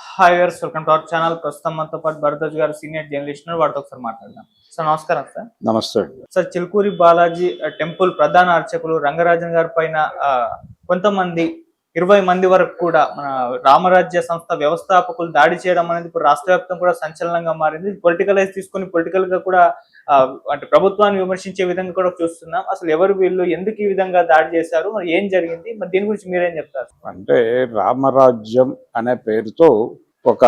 Hi viewers, welcome to our channel. ప్రస్తుతం మనతో పాటు భరద్వాజ్ గారు సీనియర్ జర్నలిస్ట్ ఉన్నారు. వాటితో ఒకసారి మాట్లాడదాం. సార్ నమస్కారం. సార్ నమస్తే. సార్ చిలుకూరి బాలాజీ టెంపుల్ ప్రధాన అర్చకులు రంగరాజన్ గారి పైన కొంతమంది 20 మంది వరకు కూడా మన రామరాజ్య సంస్థ వ్యవస్థాపకులు దాడి చేయడం అనేది ఇప్పుడు రాష్ట్ర వ్యాప్తంగా కూడా సంచలనంగా మారింది. పొలిటికలైజ్ తీసుకొని పొలిటికల్ గా కూడా అంటే ప్రభుత్వాన్ని విమర్శించే విధంగా కూడా చూస్తున్నాం. అసలు ఎవరు వీళ్ళు, ఎందుకు ఈ విధంగా దాడి చేశారు, మరి ఏం జరిగింది, మరి దీని గురించి మీరేం చెప్తారు? అంటే రామరాజ్యం అనే పేరుతో ఒక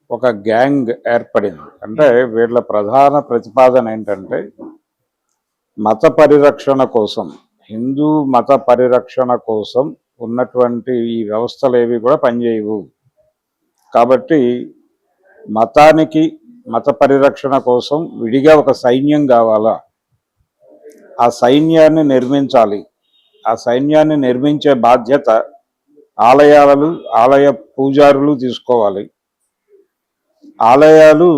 ఒక గ్యాంగ్ ఏర్పడింది. అంటే వీళ్ళ ప్రధాన ప్రతిపాదన ఏంటంటే మత పరిరక్షణ కోసం, హిందూ మత పరిరక్షణ కోసం ఉన్నటువంటి ఈ వ్యవస్థలు ఏవి కూడా పనిచేయవు. కాబట్టి మతానికి, మత పరిరక్షణ కోసం విడిగా ఒక సైన్యం కావాలా, ఆ సైన్యాన్ని నిర్మించాలి. ఆ సైన్యాన్ని నిర్మించే బాధ్యత ఆలయ పూజారులు తీసుకోవాలి. ఆలయాలు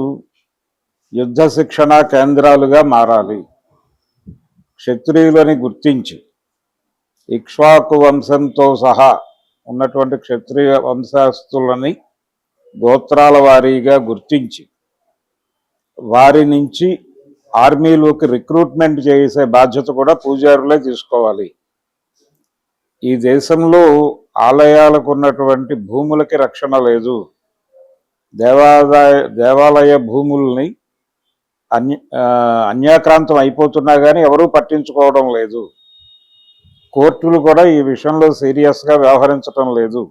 యుద్ధ శిక్షణ కేంద్రాలుగా మారాలి. క్షత్రియులని గుర్తించి ఇక్ష్వాకు వంశంతో సహా ఉన్నటువంటి క్షత్రియ వంశస్థులని గోత్రాల వారీగా గుర్తించి వారి నుంచి ఆర్మీలోకి రిక్రూట్మెంట్ చేసే బాధ్యత కూడా పూజారులే తీసుకోవాలి. ఈ దేశంలో ఆలయాలకు ఉన్నటువంటి భూములకి రక్షణ లేదు. దేవాలయ భూముల్ని అన్యాక్రాంతం అయిపోతున్నా కానీ ఎవరూ పట్టించుకోవడం లేదు. కోర్టులు కూడా ఈ విషయంలో సీరియస్గా వ్యవహరించడం లేదు.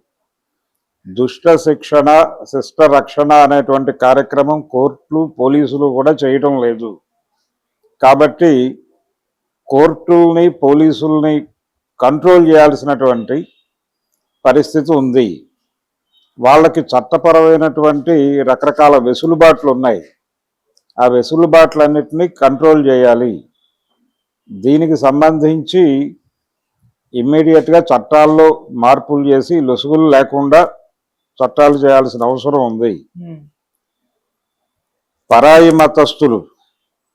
దుష్ట శిక్షణ, శిష్ట రక్షణ అనేటువంటి కార్యక్రమం కోర్టులు, పోలీసులు కూడా చేయటం లేదు. కాబట్టి కోర్టుల్ని, పోలీసుల్ని కంట్రోల్ చేయాల్సినటువంటి పరిస్థితి ఉంది. వాళ్ళకి చట్టపరమైనటువంటి రకరకాల వెసులుబాట్లు ఉన్నాయి. ఆ వెసులుబాట్లన్నిటినీ కంట్రోల్ చేయాలి. దీనికి సంబంధించి ఇమ్మీడియట్గా చట్టాల్లో మార్పులు చేసి లొసుగులు లేకుండా చట్టాలు చేయాల్సిన అవసరం ఉంది. పరాయి మతస్థులు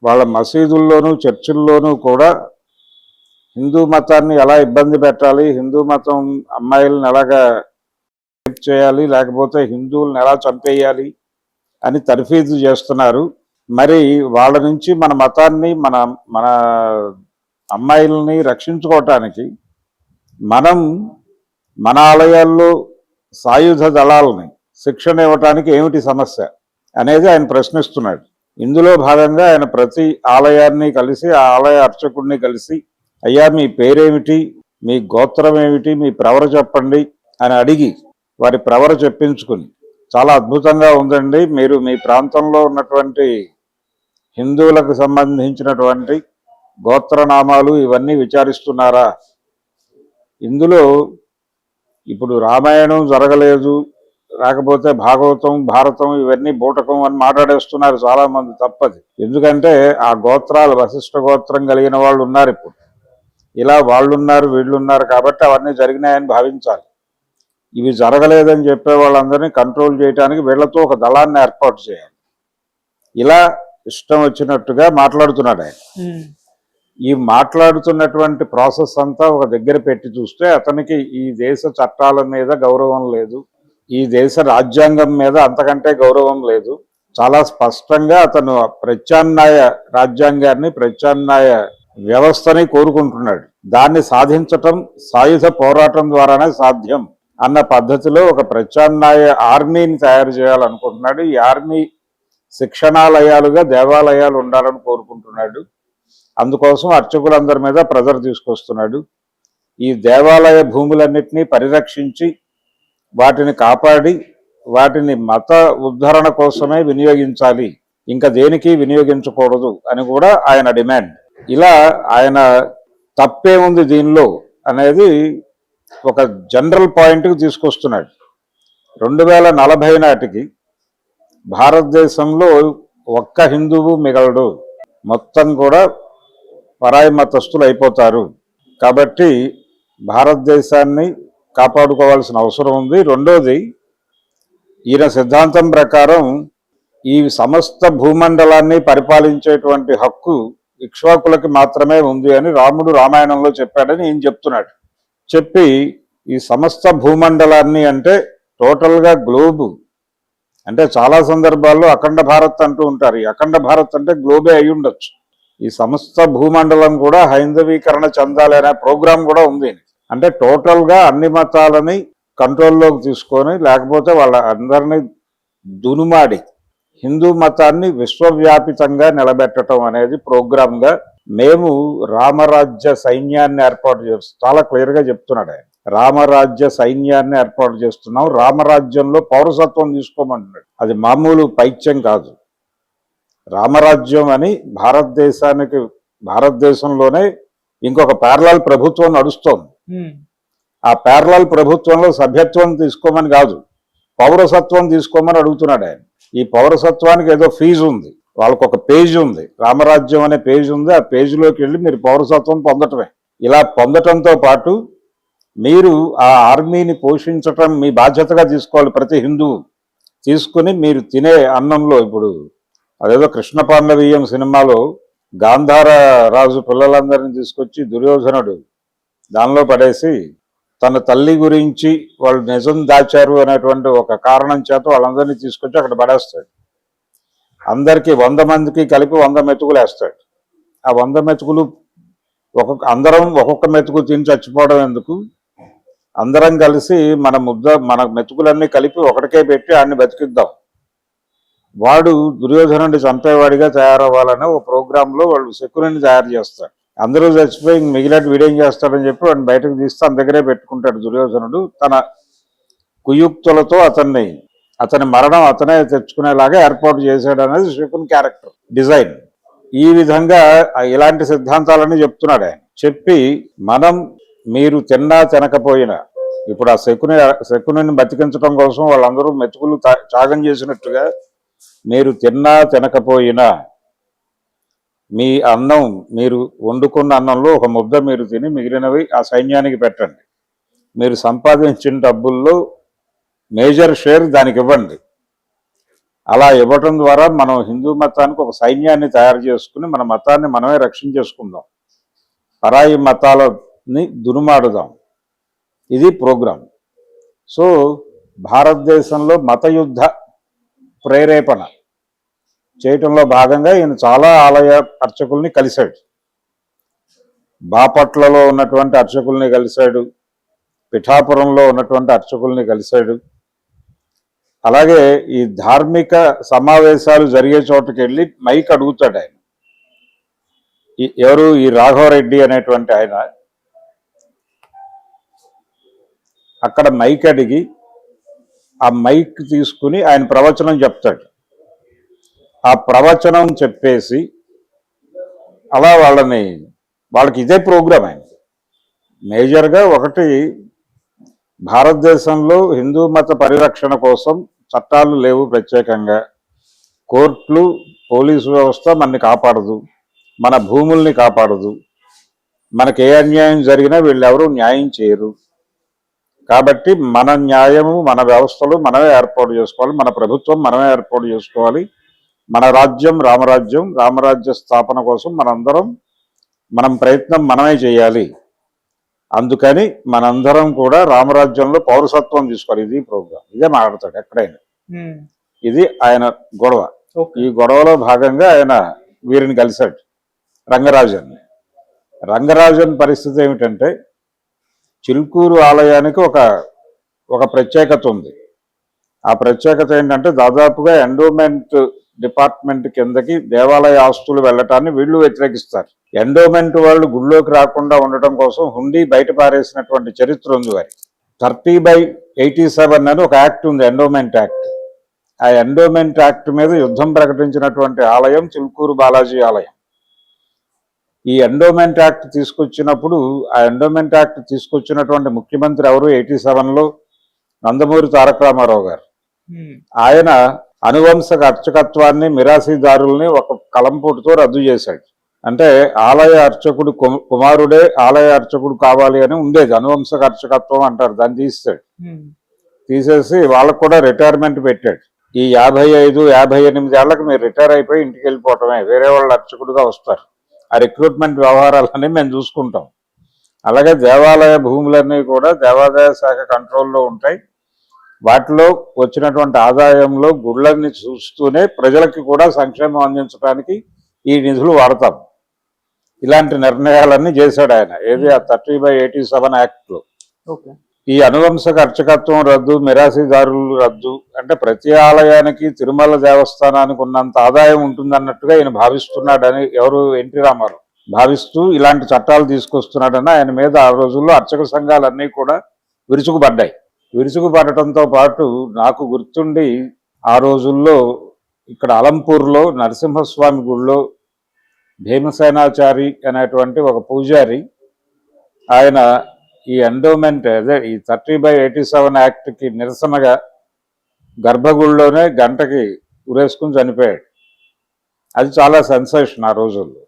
వాళ్ళ మసీదుల్లోనూ చర్చిల్లోనూ కూడా హిందూ మతాన్ని ఎలా ఇబ్బంది పెట్టాలి, హిందూ మతం అమ్మాయిలను ఎలాగా చేయాలి, లేకపోతే హిందువులను ఎలా చంపేయాలి అని తర్ఫీదు చేస్తున్నారు. మరి వాళ్ళ నుంచి మన మతాన్ని, మన అమ్మాయిలని రక్షించుకోవటానికి మనం మన ఆలయాల్లో సాయుధ దళాలని శిక్షణ ఇవ్వటానికి ఏమిటి సమస్య అనేది ఆయన ప్రశ్నిస్తున్నాడు. ఇందులో భాగంగా ఆయన ప్రతి ఆలయాన్ని కలిసి, ఆ ఆలయ అర్చకుడిని కలిసి, అయ్యా మీ పేరేమిటి, మీ గోత్రం ఏమిటి, మీ ప్రవర చెప్పండి అని అడిగి వారి ప్రవర చెప్పించుకుని, చాలా అద్భుతంగా ఉందండి, మీరు మీ ప్రాంతంలో ఉన్నటువంటి హిందువులకు సంబంధించినటువంటి గోత్రనామాలు ఇవన్నీ విచారిస్తున్నారా? ఇందులో ఇప్పుడు రామాయణం జరగలేదు, లేకపోతే భాగవతం, భారతం ఇవన్నీ బూటకం అని మాట్లాడేస్తున్నారు చాలామంది. తప్పది. ఎందుకంటే ఆ గోత్రాలు, వశిష్ఠ గోత్రం కలిగిన వాళ్ళు ఉన్నారు. ఇప్పుడు ఇలా వాళ్ళున్నారు, వీళ్ళున్నారు, కాబట్టి అవన్నీ జరిగినాయని భావించాలి. ఇవి జరగలేదని చెప్పే వాళ్ళందరినీ కంట్రోల్ చేయడానికి వీళ్లతో ఒక దళాన్ని ఏర్పాటు చేయాలి. ఇలా ఇష్టం వచ్చినట్టుగా మాట్లాడుతున్నాడు ఆయన. ఈ మాట్లాడుతున్నటువంటి ప్రాసెస్ అంతా ఒక దగ్గర పెట్టి చూస్తే అతనికి ఈ దేశ చట్టాల మీద గౌరవం లేదు, ఈ దేశ రాజ్యాంగం మీద అంతకంటే గౌరవం లేదు. చాలా స్పష్టంగా అతను ప్రత్యామ్నాయ రాజ్యాంగాన్ని, ప్రత్యామ్నాయ వ్యవస్థని కోరుకుంటున్నాడు. దాన్ని సాధించటం సాయుధ పోరాటం ద్వారానే సాధ్యం అన్న పద్ధతిలో ఒక ప్రత్యామ్నాయ ఆర్మీని తయారు చేయాలనుకుంటున్నాడు. ఈ ఆర్మీ శిక్షణాలయాలుగా దేవాలయాలు ఉండాలని కోరుకుంటున్నాడు. అందుకోసం అర్చకులందరి మీద ప్రెజర్ తీసుకొస్తున్నాడు. ఈ దేవాలయ భూములన్నిటినీ పరిరక్షించి వాటిని కాపాడి వాటిని మత ఉద్ధరణ కోసమే వినియోగించాలి, ఇంకా దేనికి వినియోగించకూడదు అని కూడా ఆయన డిమాండ్. ఇలా ఆయన తప్పేముంది దీనిలో అనేది ఒక జనరల్ పాయింట్కి తీసుకొస్తున్నాడు. 2040 నాటికి భారతదేశంలో ఒక్క హిందువు మిగలడు, మొత్తం కూడా పరాయి మతస్థులు అయిపోతారు. కాబట్టి భారతదేశాన్ని కాపాడుకోవాల్సిన అవసరం ఉంది. రెండోది, ఈయన సిద్ధాంతం ప్రకారం ఈ సమస్త భూమండలాన్ని పరిపాలించేటువంటి హక్కు ఇక్ష్వాకులకి మాత్రమే ఉంది అని రాముడు రామాయణంలో చెప్పాడని ఈయన చెప్తున్నాడు. చెప్పి ఈ సమస్త భూమండలాన్ని అంటే టోటల్ గా గ్లోబ్ అంటే చాలా సందర్భాల్లో అఖండ భారత్ అంటూ ఉంటారు. ఈ అఖండ భారత్ అంటే గ్లోబే అయి ఉండొచ్చు. ఈ సమస్త భూమండలం కూడా హైందవీకరణ చెందాలి అనే ప్రోగ్రాం కూడా ఉంది. అంటే టోటల్ గా అన్ని మతాలని కంట్రోల్లోకి తీసుకొని, లేకపోతే వాళ్ళ అందరినీ దునుమాడి హిందూ మతాన్ని విశ్వవ్యాపితంగా నిలబెట్టడం అనేది ప్రోగ్రామ్ గా మేము రామరాజ్య సైన్యాన్ని ఏర్పాటు చేస్తాం. చాలా క్లియర్ గా చెప్తున్నాడు ఆయన. రామరాజ్య సైన్యాన్ని ఏర్పాటు చేస్తున్నాం, రామరాజ్యంలో పౌరసత్వం తీసుకోమంటున్నాడు. అది మామూలు పైత్యం కాదు. రామరాజ్యం అని భారతదేశంలోనే ఇంకొక ప్యారలల్ ప్రభుత్వం నడుస్తోంది. ఆ ప్యారలల్ ప్రభుత్వంలో సభ్యత్వం తీసుకోమని కాదు, పౌరసత్వం తీసుకోమని అడుగుతున్నాడు ఆయన. ఈ పౌరసత్వానికి ఏదో ఫీజు ఉంది, వాళ్ళకు ఒక పేజ్ ఉంది, రామరాజ్యం అనే పేజ్ ఉంది. ఆ పేజీలోకి వెళ్ళి మీరు పౌరసత్వం పొందటమే. ఇలా పొందటంతో పాటు మీరు ఆ ఆర్మీని పోషించటం మీ బాధ్యతగా తీసుకోవాలి. ప్రతి హిందువు తీసుకుని మీరు తినే అన్నంలో, ఇప్పుడు అదేదో కృష్ణ పాండవీయం సినిమాలో గాంధార రాజు పిల్లలందరినీ తీసుకొచ్చి దుర్యోధనుడు దానిలో పడేసి తన తల్లి గురించి వాళ్ళు నిజం దాచారు అనేటువంటి ఒక కారణం చేత వాళ్ళందరినీ తీసుకొచ్చి అక్కడ పడేస్తాడు. అందరికీ 100 మందికి కలిపి 100 మెతుకులు వేస్తాడు. ఆ 100 మెతుకులు అందరం ఒక్కొక్క మెతుకు తిని చచ్చిపోవడం ఎందుకు, అందరం కలిసి మన మెతుకులన్నీ కలిపి ఒకటికే పెట్టి ఆడిని బతికిద్దాం. వాడు దుర్యోధనుడిని చంపేవాడిగా తయారవ్వాలనే ఒక ప్రోగ్రాంలో వాళ్ళు శకునిని తయారు చేస్తారు. అందరూ చచ్చిపోయి మిగిలినట్టు వీడేం చేస్తాడని చెప్పి వాడిని బయటకు తీస్తే తన దగ్గరే పెట్టుకుంటాడు దుర్యోధనుడు. తన కుయుక్తులతో అతని మరణం అతనే తెచ్చుకునేలాగా ఏర్పాటు చేశాడు అనేది శకుని క్యారెక్టర్ డిజైన్. ఈ విధంగా ఇలాంటి సిద్ధాంతాలన్నీ చెప్తున్నాడు ఆయన. చెప్పి మీరు తిన్నా తినకపోయినా, ఇప్పుడు ఆ శకునిని బతికించడం కోసం వాళ్ళందరూ మెతుకులు త్యాగం చేసినట్టుగా మీరు తిన్నా తినకపోయినా మీ అన్నం, మీరు వండుకున్న అన్నంలో ఒక ముద్ద మీరు తిని మిగిలినవి ఆ సైన్యానికి పెట్టండి. మీరు సంపాదించిన డబ్బుల్లో మేజర్ షేర్ దానికి ఇవ్వండి. అలా ఇవ్వటం ద్వారా మనం హిందూ మతానికి ఒక సైన్యాన్ని తయారు చేసుకుని మన మతాన్ని మనమే రక్షించేసుకుందాం, పరాయి మతాలని దునుమాడుదాం. ఇది ప్రోగ్రాం. సో భారతదేశంలో మతయుద్ధ ప్రేరేపణ చేయటంలో భాగంగా ఈయన చాలా ఆలయ అర్చకుల్ని కలిశాడు. బాపట్లలో ఉన్నటువంటి అర్చకుల్ని కలిశాడు, పిఠాపురంలో ఉన్నటువంటి అర్చకుల్ని కలిశాడు. అలాగే ఈ ధార్మిక సమావేశాలు జరిగే చోటుకి వెళ్ళి మైక్ అడుగుతాడు ఆయన. ఎవరు? ఈ రాఘవరెడ్డి అనేటువంటి ఆయన అక్కడ మైక్ అడిగి ఆ మైక్ తీసుకుని ఆయన ప్రవచనం చెప్తాడు. ఆ ప్రవచనం చెప్పేసి అలా వాళ్ళకి ఇదే ప్రోగ్రాం ఆయన. మేజర్గా ఒకటి, భారతదేశంలో హిందూ మత పరిరక్షణ కోసం చట్టాలు లేవు ప్రత్యేకంగా, కోర్టులు, పోలీసు వ్యవస్థ మనని కాపాడదు, మన భూముల్ని కాపాడదు, మనకి ఏ అన్యాయం జరిగినా వీళ్ళెవరూ న్యాయం చేయరు. కాబట్టి మన న్యాయము, మన వ్యవస్థలు మనమే ఏర్పాటు చేసుకోవాలి, మన ప్రభుత్వం మనమే ఏర్పాటు చేసుకోవాలి. మన రాజ్యం రామరాజ్య స్థాపన కోసం మనం ప్రయత్నం మనమే చేయాలి. అందుకని మనందరం కూడా రామరాజ్యంలో పౌరసత్వం తీసుకోవాలి. ఇది ప్రోగ్రాం. ఇదే మాట్లాడతాడు ఎక్కడైనా. ఇది ఆయన గొడవ. ఈ గొడవలో భాగంగా ఆయన వీరిని కలిశాడు, రంగరాజన్ పరిస్థితి ఏమిటంటే, చిలుకూరు ఆలయానికి ఒక ప్రత్యేకత ఉంది. ఆ ప్రత్యేకత ఏంటంటే, దాదాపుగా ఎండోమెంట్ డిపార్ట్మెంట్ కిందకి దేవాలయ ఆస్తులు వెళ్ళటాన్ని వీళ్ళు వ్యతిరేకిస్తారు. ఎండోమెంట్ వాళ్ళు గుళ్ళోకి రాకుండా ఉండటం కోసం హుండీ బయట పారేసినటువంటి చరిత్ర ఉంది వారి. 30/87 అని ఒక యాక్ట్ ఉంది, ఎండోమెంట్ యాక్ట్. ఆ ఎండోమెంట్ యాక్ట్ మీద యుద్ధం ప్రకటించినటువంటి ఆలయం చిలుకూరు బాలాజీ ఆలయం. ఈ ఎండోమెంట్ యాక్ట్ తీసుకొచ్చినప్పుడు, ఆ ఎండోమెంట్ యాక్ట్ తీసుకొచ్చినటువంటి ముఖ్యమంత్రి ఎవరు? 87లో నందమూరి తారక రామారావు గారు. ఆయన అనువంశక అర్చకత్వాన్ని, మిరాసీదారుల్ని ఒక కలంపోటుతో రద్దు చేశాడు. అంటే ఆలయ అర్చకుడు కుమారుడే ఆలయ అర్చకుడు కావాలి అని ఉండేది, అనువంశక అర్చకత్వం అంటారు. దాన్ని తీసేసి వాళ్ళకు కూడా రిటైర్మెంట్ పెట్టాడు. ఈ 55-58 ఏళ్లకు మీరు రిటైర్ అయిపోయి ఇంటికి వెళ్ళిపోవటమే, వేరే వాళ్ళు అర్చకుడుగా వస్తారు. ఆ రిక్రూట్మెంట్ వ్యవహారాలన్నీ మేము చూసుకుంటాం. అలాగే దేవాలయ భూములన్నీ కూడా దేవాదాయ శాఖ కంట్రోల్లో ఉంటాయి. వాటిలో వచ్చినటువంటి ఆదాయంలో గుళ్ళని చూస్తూనే ప్రజలకి కూడా సంక్షేమం అందించడానికి ఈ నిధులు వాడతాం. ఇలాంటి నిర్ణయాలన్నీ చేశాడు ఆయన. ఏది ఆ 30/87 యాక్ట్లో. ఓకే. ఈ అనువంశక అర్చకత్వం రద్దు, మిరాసీదారులు రద్దు అంటే ప్రతి ఆలయానికి తిరుమల దేవస్థానానికి ఉన్నంత ఆదాయం ఉంటుందన్నట్టుగా ఈయన భావిస్తున్నాడని ఎవరు ఎన్టీ రామారావు భావిస్తూ ఇలాంటి చట్టాలు తీసుకొస్తున్నాడని ఆయన మీద ఆ రోజుల్లో అర్చక సంఘాలన్నీ కూడా విరుచుకుపడ్డాయి. విరుచుకుపడటంతో పాటు నాకు గుర్తుండి ఆ రోజుల్లో ఇక్కడ అలంపూర్లో నరసింహస్వామి గుళ్ళో భీమసేనాచారి అనేటువంటి ఒక పూజారి ఆయన ఈ ఎండోమెంట్ అదే ఈ 30/87 యాక్ట్కి నిరసనగా గర్భగుడిలోనే గంటకి ఉరేసుకుని చనిపోయాడు. అది చాలా సెన్సేషన్ ఆ రోజుల్లో.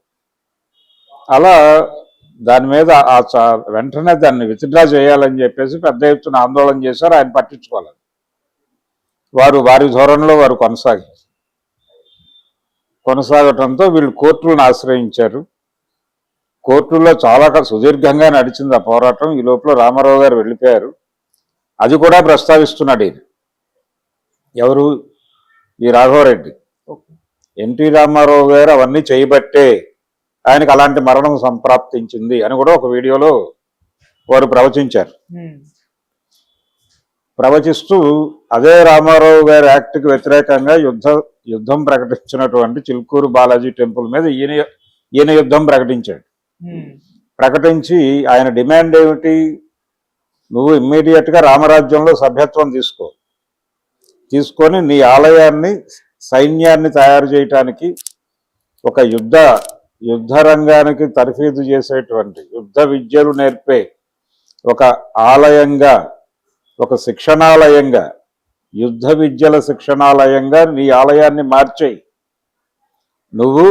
అలా దాని మీద వెంటనే దాన్ని విత్డ్రా చేయాలని చెప్పేసి పెద్ద ఎత్తున ఆందోళన చేశారు. ఆయన పట్టించుకోవాలి. వారి ధోరణిలో వారు కొనసాగటంతో వీళ్ళు కోర్టులను ఆశ్రయించారు. కోర్టుల్లో చాలా సుదీర్ఘంగా నడిచింది ఆ పోరాటం. ఈ లోపల రామారావు గారు వెళ్ళిపోయారు. అది కూడా ప్రస్తావిస్తున్నాడు ఈయన. ఎవరు? ఈ రాఘవరెడ్డి. ఎన్టీ రామారావు గారు అవన్నీ చేయబట్టే ఆయనకు అలాంటి మరణం సంప్రాప్తించింది అని కూడా ఒక వీడియోలో వారు ప్రవచించారు. ప్రవచిస్తూ అదే రామారావు గారి యాక్ట్కి వ్యతిరేకంగా యుద్ధం ప్రకటించినటువంటి చిలుకూరు బాలాజీ టెంపుల్ మీద ఈయన యుద్ధం ప్రకటించాడు. ప్రకటించి ఆయన డిమాండ్ ఏమిటి? నువ్వు ఇమ్మీడియట్గా రామరాజ్యంలో సభ్యత్వం తీసుకొని నీ ఆలయాన్ని సైన్యాన్ని తయారు చేయటానికి ఒక యుద్ధ రంగానికి తర్ఫీదు చేసేటువంటి యుద్ధ విద్యలు నేర్పే ఒక ఆలయంగా, ఒక శిక్షణాలయంగా, యుద్ధ విద్యల శిక్షణాలయంగా నీ ఆలయాన్ని మార్చేయి. నువ్వు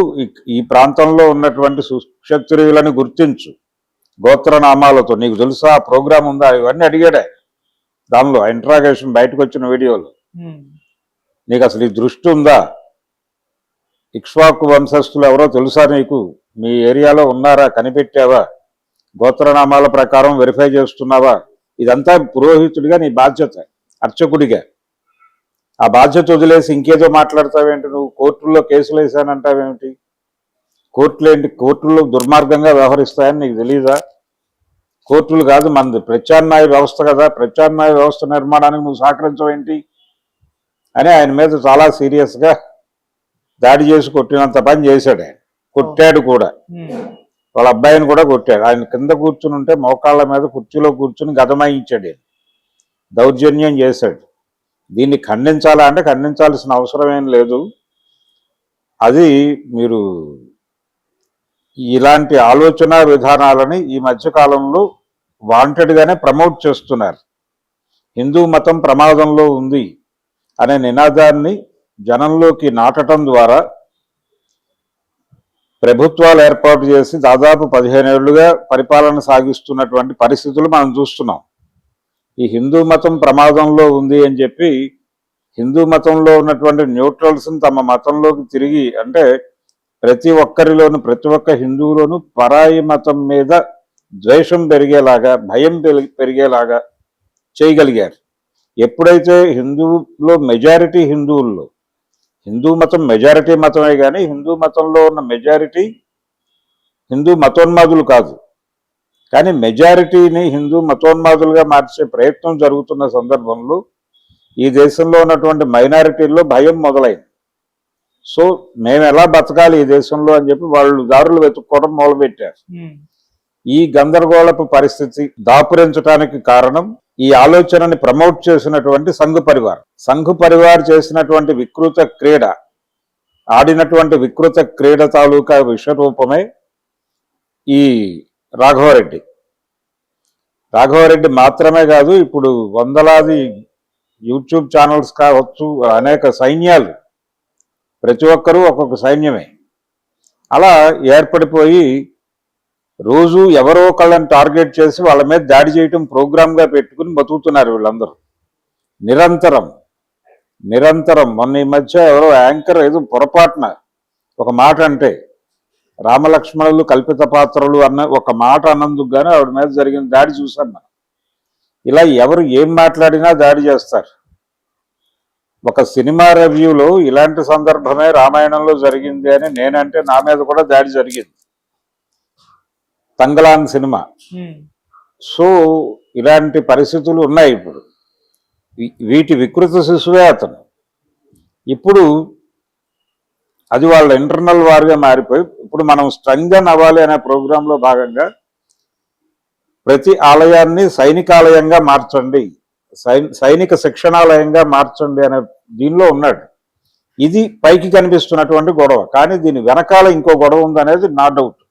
ఈ ప్రాంతంలో ఉన్నటువంటి సుక్షత్రియులను గుర్తించు గోత్రనామాలతో. నీకు తెలుసా ఆ ప్రోగ్రాం ఉందా? ఇవన్నీ అడిగాడే దానిలో ఇంట్రాగేషన్ బయటకు వచ్చిన వీడియోలో. నీకు అసలు ఈ దృష్టి ఉందా? ఇక్ష్వాకు వంశస్థులు ఎవరో తెలుసా నీకు? మీ ఏరియాలో ఉన్నారా? కనిపెట్టావా? గోత్రనామాల ప్రకారం వెరిఫై చేస్తున్నావా? ఇదంతా పురోహితుడిగా నీ బాధ్యత, అర్చకుడిగా. ఆ బాధ్యత వదిలేసి ఇంకేదో మాట్లాడతావేంటి? నువ్వు కోర్టుల్లో కేసులు వేసానంటావేమిటి? కోర్టుల్లో దుర్మార్గంగా వ్యవహరిస్తాయని నీకు తెలీదా? కోర్టులు కాదు మనది ప్రత్యామ్నాయ వ్యవస్థ కదా. ప్రత్యామ్నాయ వ్యవస్థ నిర్మాణానికి నువ్వు సహకరించవేంటి అని ఆయన మీద చాలా సీరియస్గా దాడి చేసి కొట్టినంత పని చేశాడు. ఆయన కొట్టాడు కూడా. వాళ్ళ అబ్బాయిని కూడా కొట్టాడు. ఆయన కింద కూర్చుని ఉంటే మోకాళ్ళ మీద కుర్చీలో కూర్చుని గదమాయించాడు. దౌర్జన్యం చేశాడు. దీన్ని ఖండించాలా అంటే ఖండించాల్సిన అవసరం ఏం లేదు. అది మీరు ఇలాంటి ఆలోచన విధానాలని ఈ మధ్యకాలంలో వాంటెడ్గానే ప్రమోట్ చేస్తున్నారు. హిందూ మతం ప్రమాదంలో ఉంది అనే నినాదాన్ని జనంలోకి నాటడం ద్వారా ప్రభుత్వాలు ఏర్పాటు చేసి దాదాపు 15 ఏళ్లుగా పరిపాలన సాగిస్తున్నటువంటి పరిస్థితులు మనం చూస్తున్నాం. ఈ హిందూ మతం ప్రమాదంలో ఉంది అని చెప్పి హిందూ మతంలో ఉన్నటువంటి న్యూట్రల్స్ని తమ మతంలోకి తిరిగి, అంటే ప్రతి ఒక్క హిందువులోనూ పరాయి మతం మీద ద్వేషం పెరిగేలాగా, భయం పెరిగేలాగా చేయగలిగారు. ఎప్పుడైతే హిందూ మతం మెజారిటీ మతమే, కానీ హిందూ మతంలో ఉన్న మెజారిటీ హిందూ మతోన్మాదులు కాదు, కానీ మెజారిటీని హిందూ మతోన్మాదులుగా మార్చే ప్రయత్నం జరుగుతున్న సందర్భంలో ఈ దేశంలో ఉన్నటువంటి మైనారిటీల్లో భయం మొదలైంది. సో మేము ఎలా బతకాలి ఈ దేశంలో అని చెప్పి వాళ్ళు దారులు వెతుక్కోవడం మొదలుపెట్టారు. ఈ గందరగోళపు పరిస్థితి దాపురించడానికి కారణం ఈ ఆలోచనని ప్రమోట్ చేసినటువంటి సంఘ్ పరివార్ చేసినటువంటి ఆడినటువంటి వికృత క్రీడ తాలూకా విశ్వరూపమే ఈ రాఘవరెడ్డి మాత్రమే కాదు, ఇప్పుడు వందలాది యూట్యూబ్ ఛానల్స్ కావచ్చు, అనేక సైన్యాలు, ప్రతి ఒక్కరూ ఒక్కొక్క సైన్యమే అలా ఏర్పడిపోయి రోజు ఎవరో ఒకళ్ళని టార్గెట్ చేసి వాళ్ళ మీద దాడి చేయటం ప్రోగ్రామ్గా పెట్టుకుని బతుకుతున్నారు వీళ్ళందరూ నిరంతరం. మొన్న ఈ మధ్య ఎవరో యాంకర్ ఏదో పొరపాటున ఒక మాట అంటే రామలక్ష్మణులు కల్పిత పాత్రలు అన్న ఒక మాట అన్నందుకు గానీ ఆవిడ మీద జరిగిన దాడి చూసాం మనం. ఇలా ఎవరు ఏం మాట్లాడినా దాడి చేస్తారు. ఒక సినిమా రివ్యూలో ఇలాంటి సందర్భమే రామాయణంలో జరిగింది అని నేనంటే నా మీద కూడా దాడి జరిగింది. తంగలాన్ సినిమా. సో ఇలాంటి పరిస్థితులు ఉన్నాయి ఇప్పుడు. వీటి వికృత శిశువే అతను. ఇప్పుడు అది వాళ్ళ ఇంటర్నల్ వార్గా మారిపోయి ఇప్పుడు మనం స్ట్రెంగ్థన్ అవ్వాలి అనే ప్రోగ్రాంలో భాగంగా ప్రతి ఆలయాన్ని సైనికాలయంగా మార్చండి, సైనిక శిక్షణాలయంగా మార్చండి అనే దీనిలో ఉన్నాడు. ఇది పైకి కనిపిస్తున్నటువంటి గొడవ, కానీ దీని వెనకాల ఇంకో గొడవ ఉందనేది నా డౌట్.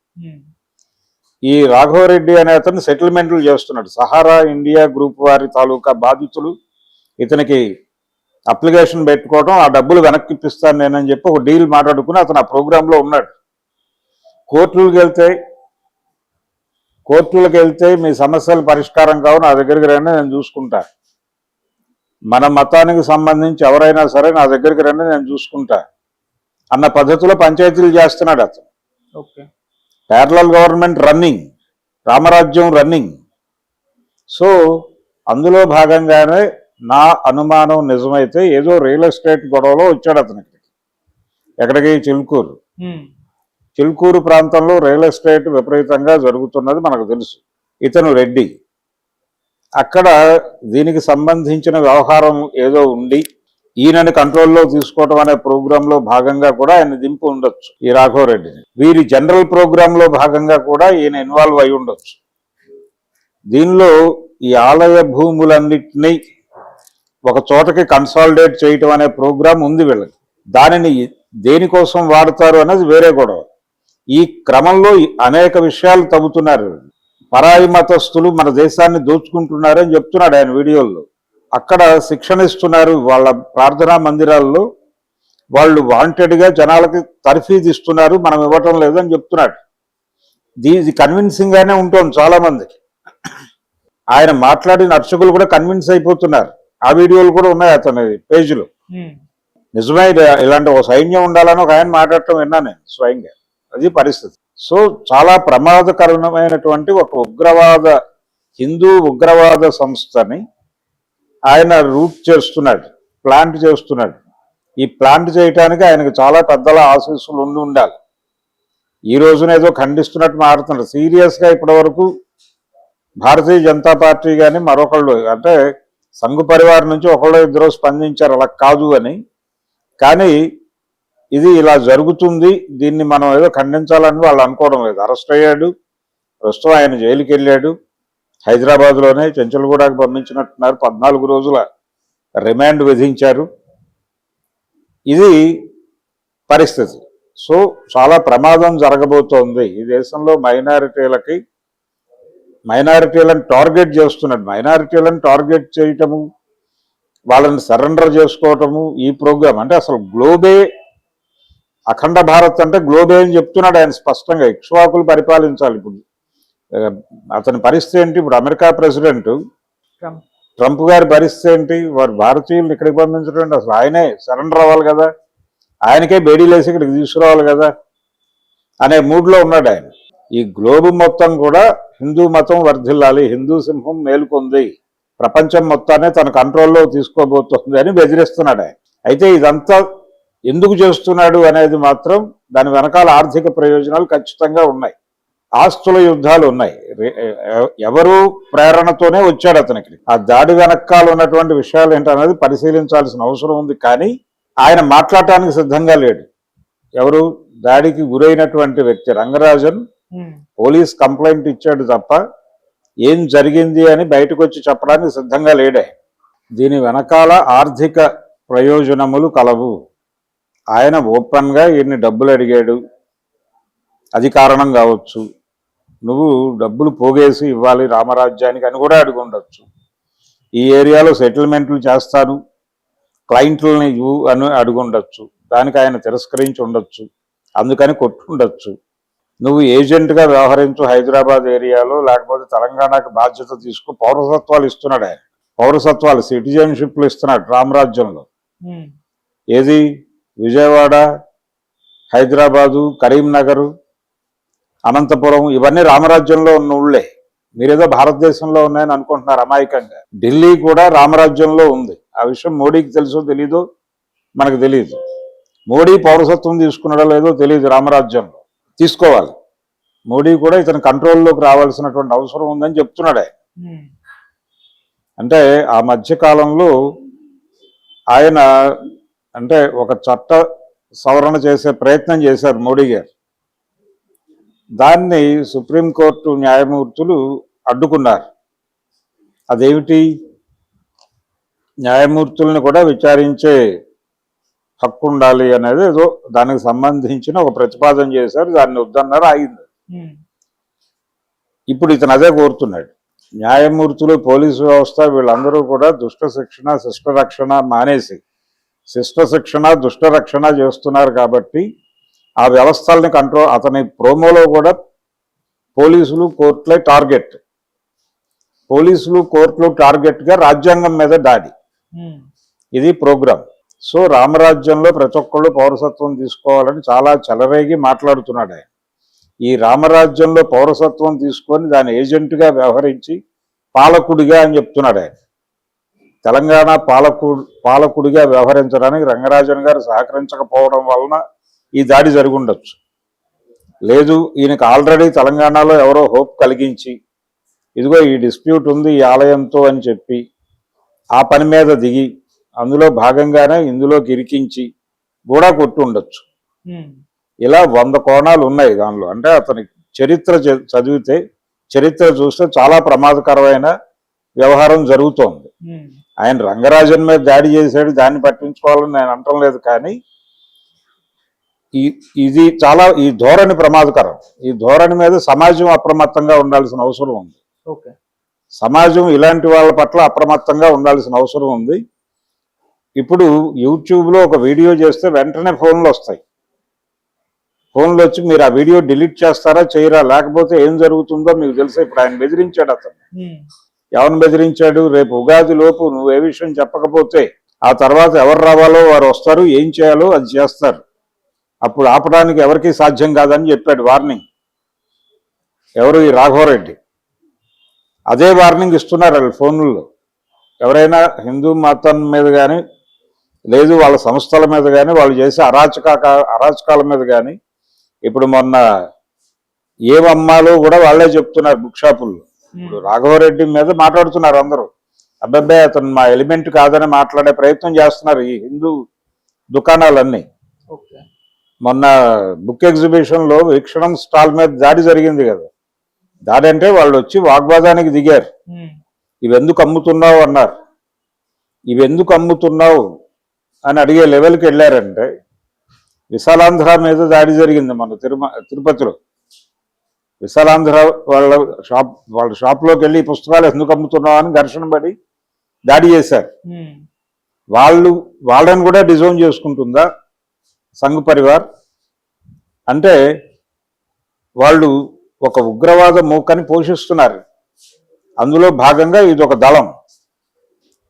ఈ రాఘవరెడ్డి అనే అతను సెటిల్మెంట్లు చేస్తున్నాడు. సహారా ఇండియా గ్రూప్ వారి తాలూకా బాధితులు ఇతనికి అప్లికేషన్ పెట్టుకోవడం, ఆ డబ్బులు వెనక్కి ఇప్పిస్తాను నేనని చెప్పి ఒక డీల్ మాట్లాడుకుని అతను ఆ ప్రోగ్రాంలో ఉన్నాడు. కోర్టులకు వెళ్తే మీ సమస్యలు పరిష్కారం కావు, నా దగ్గరికి రండి నేను చూసుకుంటా, మన మతానికి సంబంధించి ఎవరైనా సరే నా దగ్గరికి రండి నేను చూసుకుంటా అన్న పద్ధతిలో పంచాయతీలు చేస్తున్నాడు అతను. ప్యారలల్ గవర్నమెంట్ రన్నింగ్, రామరాజ్యం రన్నింగ్. సో అందులో భాగంగానే నా అనుమానం నిజమైతే ఏదో రియల్ ఎస్టేట్ గొడవలో వచ్చాడు అతనికి. ఎక్కడికి? చిలుకూరు ప్రాంతంలో రియల్ ఎస్టేట్ విపరీతంగా జరుగుతున్నది మనకు తెలుసు. ఇతను రెడ్డి. అక్కడ దీనికి సంబంధించిన వ్యవహారం ఏదో ఉండి ఈయనని కంట్రోల్లో తీసుకోవడం అనే ప్రోగ్రాంలో భాగంగా కూడా ఆయన దింపు ఉండొచ్చు ఈ రాఘవరెడ్డిని. వీరి జనరల్ ప్రోగ్రాంలో భాగంగా కూడా ఈయన ఇన్వాల్వ్ అయి ఉండొచ్చు. దీనిలో ఈ ఆలయ భూములన్నిటినీ ఒక చోటకి కన్సాలిడేట్ చేయటం అనే ప్రోగ్రాం ఉంది వీళ్ళకి. దానిని దేనికోసం వాడతారు అనేది వేరే గొడవ. ఈ క్రమంలో అనేక విషయాలు తవ్వుతున్నారు. పరాయి మతస్థులు మన దేశాన్ని దోచుకుంటున్నారని చెప్తున్నాడు ఆయన వీడియోల్లో. అక్కడ శిక్షణ ఇస్తున్నారు వాళ్ళ ప్రార్థనా మందిరాల్లో, వాళ్ళు వాంటెడ్గా జనాలకి తర్ఫీదు ఇస్తున్నారు, మనం ఇవ్వటం లేదని చెప్తున్నాడు. ఇది కన్విన్సింగ్ గానే ఉంటుంది చాలా మందికి. ఆయన మాట్లాడిన అర్చకులు కూడా కన్విన్స్ అయిపోతున్నారు. ఆ వీడియోలు కూడా ఉన్నాయి అతని పేజీలో. నిజమే, ఇలాంటి ఒక సైన్యం ఉండాలని ఒక ఆయన మాట్లాడటం విన్నా నేను స్వయంగా. అది పరిస్థితి. సో చాలా ప్రమాదకరమైనటువంటి ఒక హిందూ ఉగ్రవాద సంస్థని ఆయన రూట్ చేస్తున్నాడు, ప్లాంట్ చేస్తున్నాడు. ఈ ప్లాంట్ చేయటానికి ఆయనకు చాలా పెద్దల ఆశీస్సులు ఉండాలి. ఈ రోజున ఏదో ఖండిస్తున్నట్టు మాట్లాడుతున్నాడు. సీరియస్గా ఇప్పటి వరకు భారతీయ జనతా పార్టీ కానీ మరొకళ్ళు, అంటే సంఘ పరివారం నుంచి ఒకళ్ళు ఇద్దరు స్పందించారు అలా కాదు అని. కానీ ఇది ఇలా జరుగుతుంది, దీన్ని మనం ఏదో ఖండించాలని వాళ్ళు అనుకోవడం లేదు. అరెస్ట్ అయ్యాడు, ప్రస్తుతం ఆయన జైలుకి వెళ్ళాడు. హైదరాబాద్లోనే చెంచల్గూడకు పంపించినట్టున్నారు. 14 రోజుల రిమాండ్ విధించారు. ఇది పరిస్థితి. సో చాలా ప్రమాదం జరగబోతోంది. ఈ దేశంలో మైనారిటీలను టార్గెట్ చేస్తున్నాడు. మైనారిటీలను టార్గెట్ చేయటము, వాళ్ళని సరెండర్ చేసుకోవటము ఈ ప్రోగ్రాం. అంటే అసలు గ్లోబే, అఖండ భారత్ అంటే గ్లోబే అని చెప్తున్నాడు ఆయన స్పష్టంగా. ఇక్ష్వాకులు పరిపాలించాలి. ఇప్పుడు అతని పరిస్థితి ఏంటి? ఇప్పుడు అమెరికా ప్రెసిడెంట్ ట్రంప్ గారి పరిస్థితి ఏంటి? వారు భారతీయులను ఇక్కడికి పంపించడం, అసలు ఆయనే సరెండర్ అవ్వాలి కదా, ఆయనకే బేడీలేసి ఇక్కడికి తీసుకురావాలి కదా అనే మూడ్లో ఉన్నాడు ఆయన. ఈ గ్లోబ్ మొత్తం కూడా హిందూ మతం వర్ధిల్లాలి, హిందూ సింహం మేలుకొంది, ప్రపంచం మొత్తాన్ని తన కంట్రోల్లో తీసుకోబోతోంది అని బెదిరిస్తున్నాడు ఆయన. అయితే ఇదంతా ఎందుకు చేస్తున్నాడు అనేది మాత్రం దాని వెనకాల ఆర్థిక ప్రయోజనాలు ఖచ్చితంగా ఉన్నాయి. ఆస్తుల యుద్ధాలు ఉన్నాయి. ఎవరు ప్రేరణతోనే వచ్చాడు అతనికి. ఆ దాడి వెనకాల ఉన్నటువంటి విషయాలు ఏంటనేది పరిశీలించాల్సిన అవసరం ఉంది. కానీ ఆయన మాట్లాడటానికి సిద్ధంగా లేడు. ఎవరు? దాడికి గురైనటువంటి వ్యక్తి రంగరాజన్ పోలీస్ కంప్లైంట్ ఇచ్చాడు తప్ప ఏం జరిగింది అని బయటకు వచ్చి చెప్పడానికి సిద్ధంగా లేడే. దీని వెనకాల ఆర్థిక ప్రయోజనములు కలవు. ఆయన ఓపెన్గా ఈయన్ని డబ్బులు అడిగాడు, అది కారణం కావచ్చు. నువ్వు డబ్బులు పోగేసి ఇవ్వాలి రామరాజ్యానికి అని కూడా అడిగి ఉండొచ్చు. ఈ ఏరియాలో సెటిల్మెంట్లు చేస్తాను, క్లయింట్లని ఇవ్వు అని అడిగి ఉండొచ్చు. దానికి ఆయన తిరస్కరించి ఉండొచ్చు, అందుకని కొట్టుండొచ్చు. నువ్వు ఏజెంట్గా వ్యవహరించు హైదరాబాద్ ఏరియాలో, లేకపోతే తెలంగాణకు బాధ్యత తీసుకు. పౌరసత్వాలు ఇస్తున్నాడు ఆయన, పౌరసత్వాలు, సిటిజన్షిప్లు ఇస్తున్నాడు రామరాజ్యంలో. ఏది? విజయవాడ, హైదరాబాదు, కరీంనగర్, అనంతపురం, ఇవన్నీ రామరాజ్యంలో ఉన్న ఊళ్ళే. మీరేదో భారతదేశంలో ఉన్నాయని అనుకుంటున్నారు అమాయకంగా. ఢిల్లీ కూడా రామరాజ్యంలో ఉంది. ఆ విషయం మోడీకి తెలుసో తెలీదో మనకు తెలియదు. మోడీ పౌరసత్వం తీసుకున్నాడో లేదో తెలియదు. రామరాజ్యంలో తీసుకోవాలి. మోడీ కూడా ఇతని కంట్రోల్లోకి రావాల్సినటువంటి అవసరం ఉందని చెప్తున్నాడే. అంటే ఆ మధ్య కాలంలో ఆయన అంటే ఒక చట్ట సవరణ చేసే ప్రయత్నం చేశారు మోడీ గారు. దాన్ని సుప్రీంకోర్టు న్యాయమూర్తులు అడ్డుకున్నారు. అదేమిటి? న్యాయమూర్తులను కూడా విచారించే హక్కు ఉండాలి అనేది ఏదో దానికి సంబంధించిన ఒక ప్రతిపాదన చేశారు. దాన్ని వద్దన్నారు, ఆగింది. ఇప్పుడు ఇతను అదే కోరుతున్నాడు. న్యాయమూర్తులు, పోలీసు వ్యవస్థ వీళ్ళందరూ కూడా దుష్ట శిక్షణ, శిష్ట రక్షణ మానేసి శిష్ట శిక్షణ, దుష్ట రక్షణ చేస్తున్నారు. కాబట్టి ఆ వ్యవస్థల్ని కంట్రోల్, అతని ప్రోమోలో కూడా పోలీసులు కోర్టులే టార్గెట్, పోలీసులు కోర్టులు టార్గెట్గా రాజ్యాంగం మీద దాడి, ఇది ప్రోగ్రామ్. సో రామరాజ్యంలో ప్రతి ఒక్కళ్ళు పౌరసత్వం తీసుకోవాలని చాలా చెలరేగి మాట్లాడుతున్నాడు ఆయన. ఈ రామరాజ్యంలో పౌరసత్వం తీసుకొని దాని ఏజెంట్గా వ్యవహరించి పాలకుడిగా అని చెప్తున్నాడు ఆయన. తెలంగాణ పాలకుడిగా వ్యవహరించడానికి రంగరాజన్ గారు సహకరించకపోవడం వలన ఈ దాడి జరిగి ఉండొచ్చు. లేదు, ఈయనకు ఆల్రెడీ తెలంగాణలో ఎవరో హోప్ కలిగించి ఇదిగో ఈ డిస్ప్యూట్ ఉంది ఈ ఆలయంతో అని చెప్పి ఆ పని మీద దిగి అందులో భాగంగానే ఇందులోకి ఇరికించి కూడా కొట్టి ఉండొచ్చు. ఇలా 100 కోణాలు ఉన్నాయి దానిలో. అంటే అతని చరిత్ర చదివితే, చరిత్ర చూస్తే చాలా ప్రమాదకరమైన వ్యవహారం జరుగుతోంది. ఆయన రంగరాజన్ మీద దాడి చేశాడు, దాన్ని పట్టించుకోవాలని నేను అంటం లేదు. కానీ ఇది చాలా, ఈ ధోరణి ప్రమాదకరం. ఈ ధోరణి మీద సమాజం అప్రమత్తంగా ఉండాల్సిన అవసరం ఉంది. సమాజం ఇలాంటి వాళ్ళ పట్ల అప్రమత్తంగా ఉండాల్సిన అవసరం ఉంది. ఇప్పుడు యూట్యూబ్లో ఒక వీడియో చేస్తే వెంటనే ఫోన్లు వస్తాయి. ఫోన్లు వచ్చి మీరు ఆ వీడియో డిలీట్ చేస్తారా చేయరా, లేకపోతే ఏం జరుగుతుందో మీకు తెలుసా. ఇప్పుడు ఆయన బెదిరించాడు. అతను ఎవరిని బెదిరించాడు? రేపు ఉగాది లోపు నువ్వు ఏ విషయం చెప్పకపోతే ఆ తర్వాత ఎవరు రావాలో వారు వస్తారు, ఏం చేయాలో అది చేస్తారు, అప్పుడు ఆపడానికి ఎవరికీ సాధ్యం కాదని చెప్పాడు వార్నింగ్. ఎవరు? ఈ రాఘవరెడ్డి. అదే వార్నింగ్ ఇస్తున్నారు వాళ్ళు ఫోన్లలో. ఎవరైనా హిందూ మతం మీద కానీ లేదు వాళ్ళ సంస్థల మీద కానీ వాళ్ళు చేసే అరాచకాల మీద కానీ, ఇప్పుడు మొన్న ఏమమ్మాలో కూడా వాళ్ళే చెప్తున్నారు బుక్ షాపుల్లో. ఇప్పుడు రాఘవరెడ్డి మీద మాట్లాడుతున్నారు అందరూ. అబ్బాయి అతను మా ఎలిమెంట్ కాదని మాట్లాడే ప్రయత్నం చేస్తున్నారు ఈ హిందూ దుకాణాలన్నీ. మొన్న బుక్ ఎగ్జిబిషన్లో వీక్షణం స్టాల్ మీద దాడి జరిగింది కదా. దాడి అంటే వాళ్ళు వచ్చి వాగ్వాదానికి దిగారు. ఇవెందుకు అమ్ముతున్నావు అన్నారు. ఇవెందుకు అమ్ముతున్నావు అని అడిగే లెవెల్కి వెళ్ళారంటే, విశాలాంధ్ర మీద దాడి జరిగింది మన తిరుపతిలో. విశాలాంధ్ర వాళ్ళ షాప్లోకి వెళ్ళి పుస్తకాలు ఎందుకు అమ్ముతున్నావు అని ఘర్షణ పడి దాడి చేశారు. వాళ్ళని కూడా డిజోన్ చేసుకుంటుందా సంఘ్ పరివార్? అంటే వాళ్ళు ఒక ఉగ్రవాద మూకని పోషిస్తున్నారు. అందులో భాగంగా ఇది ఒక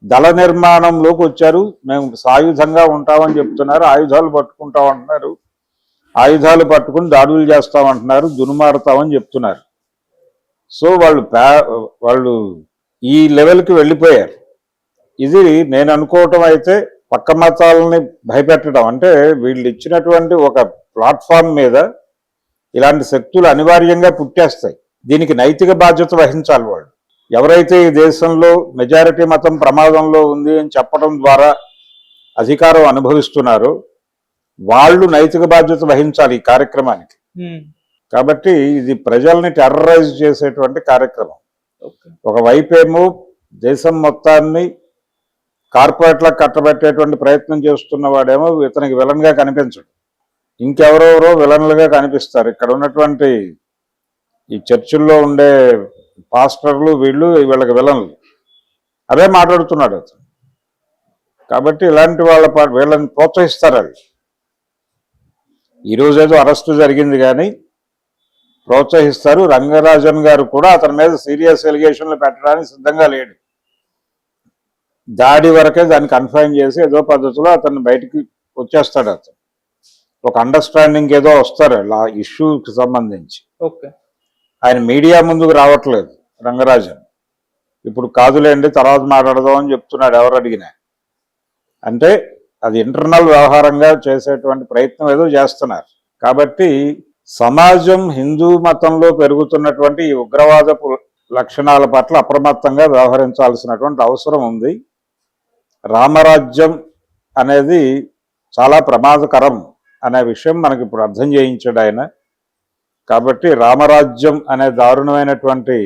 దళ నిర్మాణంలోకి వచ్చారు. మేము సాయుధంగా ఉంటామని చెప్తున్నారు, ఆయుధాలు పట్టుకుంటామంటున్నారు, ఆయుధాలు పట్టుకుని దాడులు చేస్తామంటున్నారు, దునుమారుతామని చెప్తున్నారు. సో వాళ్ళు ఈ లెవెల్కి వెళ్ళిపోయారు. ఇది నేను అనుకోవటం అయితే పక్క మతాలని భయపెట్టడం. అంటే వీళ్ళు ఇచ్చినటువంటి ఒక ప్లాట్ఫామ్ మీద ఇలాంటి శక్తులు అనివార్యంగా పుట్టేస్తాయి. దీనికి నైతిక బాధ్యత వహించాలి వాళ్ళు. ఎవరైతే ఈ దేశంలో మెజారిటీ మతం ప్రమాదంలో ఉంది అని చెప్పడం ద్వారా అధికారం అనుభవిస్తున్నారో వాళ్ళు నైతిక బాధ్యత వహించాలి ఈ కార్యక్రమానికి. కాబట్టి ఇది ప్రజల్ని టెర్రరైజ్ చేసేటువంటి కార్యక్రమం. ఒకవైపేమో దేశం మొత్తాన్ని కార్పొరేట్లకు కట్టబెట్టేటువంటి ప్రయత్నం చేస్తున్న వాడేమో ఇతనికి విలన్గా కనిపించడు, ఇంకెవరెవరో విలన్లుగా కనిపిస్తారు. ఇక్కడ ఉన్నటువంటి ఈ చర్చిల్లో ఉండే పాస్టర్లు వీళ్ళకి విలన్లు. అదే మాట్లాడుతున్నాడు అతను. కాబట్టి ఇలాంటి వీళ్ళని ప్రోత్సహిస్తారు. అది ఈరోజు ఏదో అరెస్టు జరిగింది కానీ ప్రోత్సహిస్తారు. రంగరాజన్ గారు కూడా అతని మీద సీరియస్ ఎలిగేషన్లు పెట్టడానికి సిద్ధంగా లేడు. దాడి వరకే దాన్ని కన్ఫైన్ చేసి ఏదో పద్ధతిలో అతన్ని బయటికి వచ్చేస్తాడు. అతను ఒక అండర్స్టాండింగ్ ఏదో వస్తారు ఆ ఇష్యూకి సంబంధించి. ఆయన మీడియా ముందుకు రావట్లేదు రంగరాజన్. ఇప్పుడు కాదులేండి తర్వాత మాట్లాడదాం అని చెప్తున్నాడు ఎవరు అడిగినా. అంటే అది ఇంటర్నల్ వ్యవహారంగా చేసేటువంటి ప్రయత్నం ఏదో చేస్తున్నారు. కాబట్టి సమాజం హిందూ మతంలో పెరుగుతున్నటువంటి ఈ ఉగ్రవాదపు లక్షణాల పట్ల అప్రమత్తంగా వ్యవహరించాల్సినటువంటి అవసరం ఉంది. రామరాజ్యం అనేది చాలా ప్రమాదకరం అనే విషయం మనకి ఇప్పుడు అర్థం చేయించాడు ఆయన. కాబట్టి రామరాజ్యం అనే దారుణమైనటువంటి